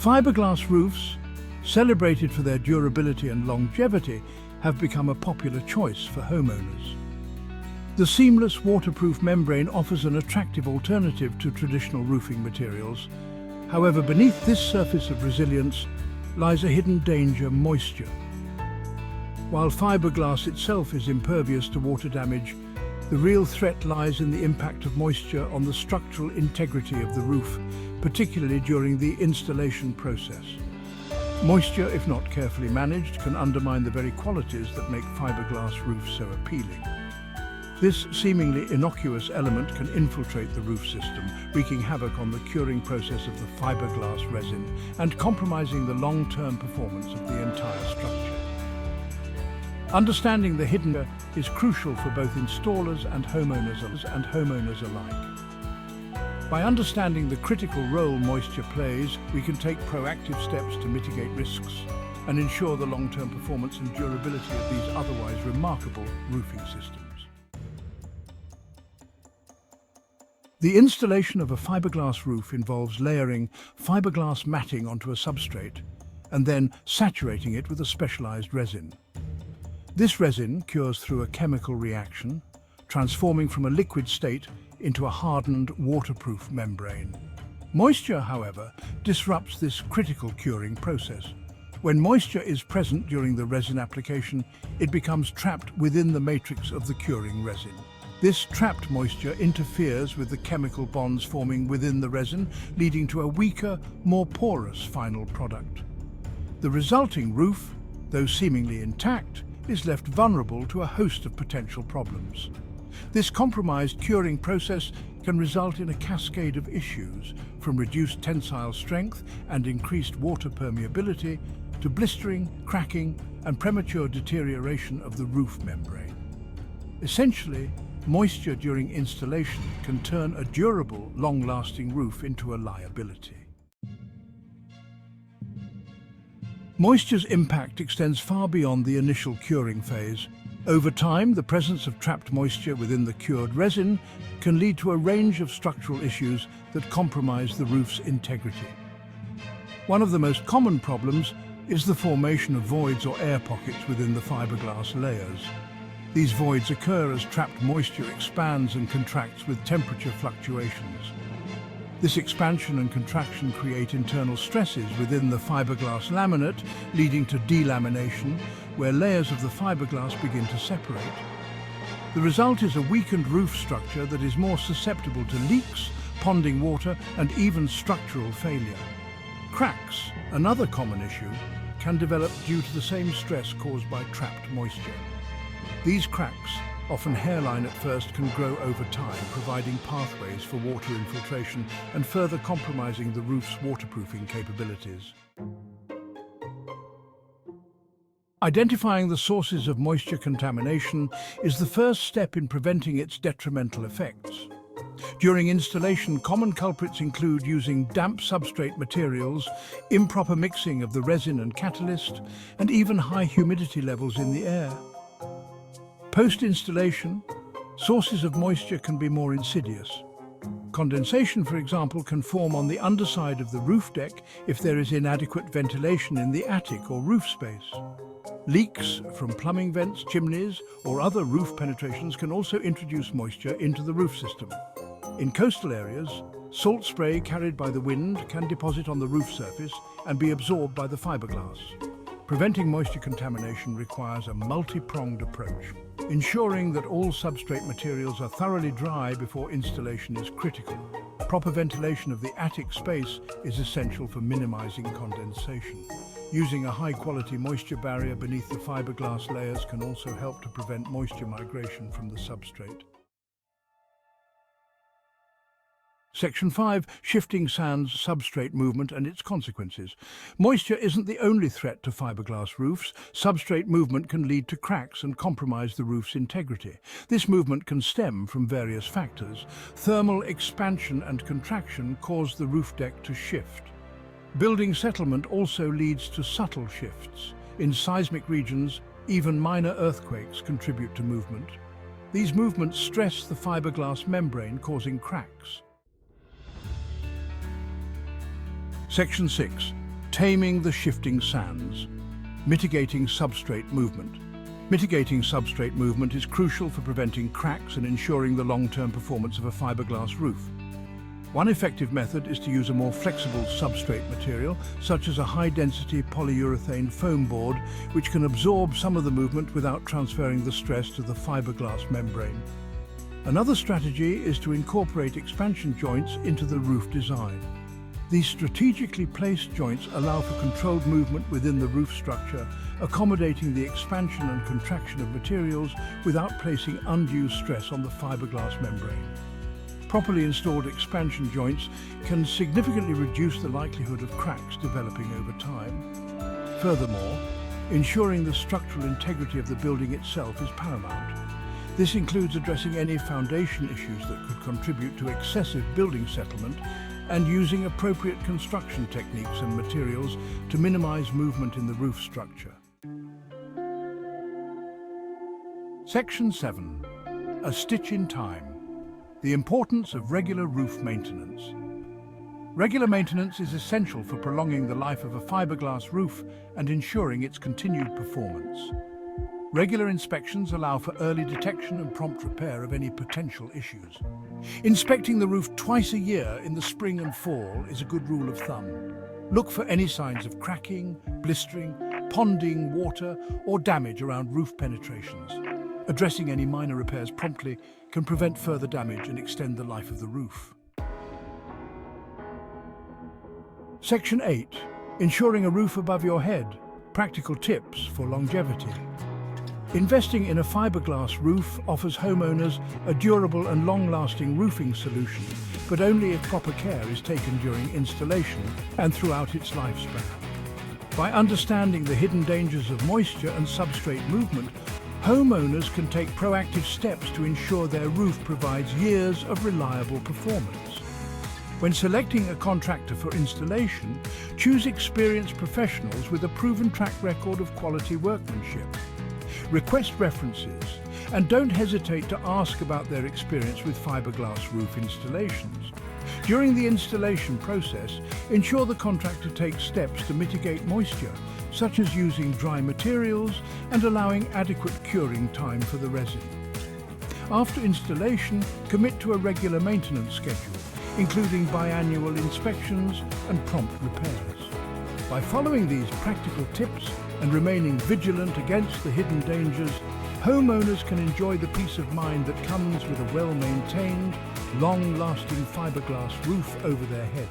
Fiberglass roofs, celebrated for their durability and longevity, have become a popular choice for homeowners. The seamless waterproof membrane offers an attractive alternative to traditional roofing materials. However, beneath this surface of resilience lies a hidden danger: moisture. While fiberglass itself is impervious to water damage, the real threat lies in the impact of moisture on the structural integrity of the roof, particularly during the installation process. Moisture, if not carefully managed, can undermine the very qualities that make fiberglass roofs so appealing. This seemingly innocuous element can infiltrate the roof system, wreaking havoc on the curing process of the fiberglass resin and compromising the long-term performance of the entire structure. Understanding the hidden danger is crucial for both installers and homeowners alike. By understanding the critical role moisture plays, we can take proactive steps to mitigate risks and ensure the long-term performance and durability of these otherwise remarkable roofing systems. The installation of a fiberglass roof involves layering fiberglass matting onto a substrate and then saturating it with a specialized resin. This resin cures through a chemical reaction, transforming from a liquid state into a hardened, waterproof membrane. Moisture, however, disrupts this critical curing process. When moisture is present during the resin application, it becomes trapped within the matrix of the curing resin. This trapped moisture interferes with the chemical bonds forming within the resin, leading to a weaker, more porous final product. The resulting roof, though seemingly intact, is left vulnerable to a host of potential problems. This compromised curing process can result in a cascade of issues, from reduced tensile strength and increased water permeability to blistering, cracking, and premature deterioration of the roof membrane. Essentially, moisture during installation can turn a durable, long-lasting roof into a liability. Moisture's impact extends far beyond the initial curing phase. Over time, the presence of trapped moisture within the cured resin can lead to a range of structural issues that compromise the roof's integrity. One of the most common problems is the formation of voids or air pockets within the fiberglass layers. These voids occur as trapped moisture expands and contracts with temperature fluctuations. This expansion and contraction create internal stresses within the fiberglass laminate, leading to delamination, where layers of the fiberglass begin to separate. The result is a weakened roof structure that is more susceptible to leaks, ponding water, and even structural failure. Cracks, another common issue, can develop due to the same stress caused by trapped moisture. These cracks, often hairline at first, can grow over time, providing pathways for water infiltration and further compromising the roof's waterproofing capabilities. Identifying the sources of moisture contamination is the first step in preventing its detrimental effects. During installation, common culprits include using damp substrate materials, improper mixing of the resin and catalyst, and even high humidity levels in the air. Post-installation, sources of moisture can be more insidious. Condensation, for example, can form on the underside of the roof deck if there is inadequate ventilation in the attic or roof space. Leaks from plumbing vents, chimneys, or other roof penetrations can also introduce moisture into the roof system. In coastal areas, salt spray carried by the wind can deposit on the roof surface and be absorbed by the fiberglass. Preventing moisture contamination requires a multi-pronged approach. Ensuring that all substrate materials are thoroughly dry before installation is critical. Proper ventilation of the attic space is essential for minimizing condensation. Using a high-quality moisture barrier beneath the fiberglass layers can also help to prevent moisture migration from the substrate. Section 5. Shifting sands, substrate movement and its consequences. Moisture isn't the only threat to fiberglass roofs. Substrate movement can lead to cracks and compromise the roof's integrity. This movement can stem from various factors. Thermal expansion and contraction cause the roof deck to shift. Building settlement also leads to subtle shifts. In seismic regions, even minor earthquakes contribute to movement. These movements stress the fiberglass membrane, causing cracks. Section 6. Taming the shifting sands. Mitigating substrate movement. Mitigating substrate movement is crucial for preventing cracks and ensuring the long-term performance of a fiberglass roof. One effective method is to use a more flexible substrate material, such as a high-density polyurethane foam board, which can absorb some of the movement without transferring the stress to the fiberglass membrane. Another strategy is to incorporate expansion joints into the roof design. These strategically placed joints allow for controlled movement within the roof structure, accommodating the expansion and contraction of materials without placing undue stress on the fiberglass membrane. Properly installed expansion joints can significantly reduce the likelihood of cracks developing over time. Furthermore, ensuring the structural integrity of the building itself is paramount. This includes addressing any foundation issues that could contribute to excessive building settlement and using appropriate construction techniques and materials to minimize movement in the roof structure. Section 7. A stitch in time. The importance of regular roof maintenance. Regular maintenance is essential for prolonging the life of a fiberglass roof and ensuring its continued performance. Regular inspections allow for early detection and prompt repair of any potential issues. Inspecting the roof twice a year in the spring and fall is a good rule of thumb. Look for any signs of cracking, blistering, ponding, water, or damage around roof penetrations. Addressing any minor repairs promptly can prevent further damage and extend the life of the roof. Section 8. Ensuring a roof above your head. Practical tips for longevity. Investing in a fiberglass roof offers homeowners a durable and long-lasting roofing solution, but only if proper care is taken during installation and throughout its lifespan. By understanding the hidden dangers of moisture and substrate movement, homeowners can take proactive steps to ensure their roof provides years of reliable performance. When selecting a contractor for installation, choose experienced professionals with a proven track record of quality workmanship. Request references and don't hesitate to ask about their experience with fiberglass roof installations. During the installation process, ensure the contractor takes steps to mitigate moisture, such as using dry materials and allowing adequate curing time for the resin. After installation, commit to a regular maintenance schedule, including biannual inspections and prompt repairs. By following these practical tips and remaining vigilant against the hidden dangers, homeowners can enjoy the peace of mind that comes with a well-maintained, long-lasting fiberglass roof over their heads.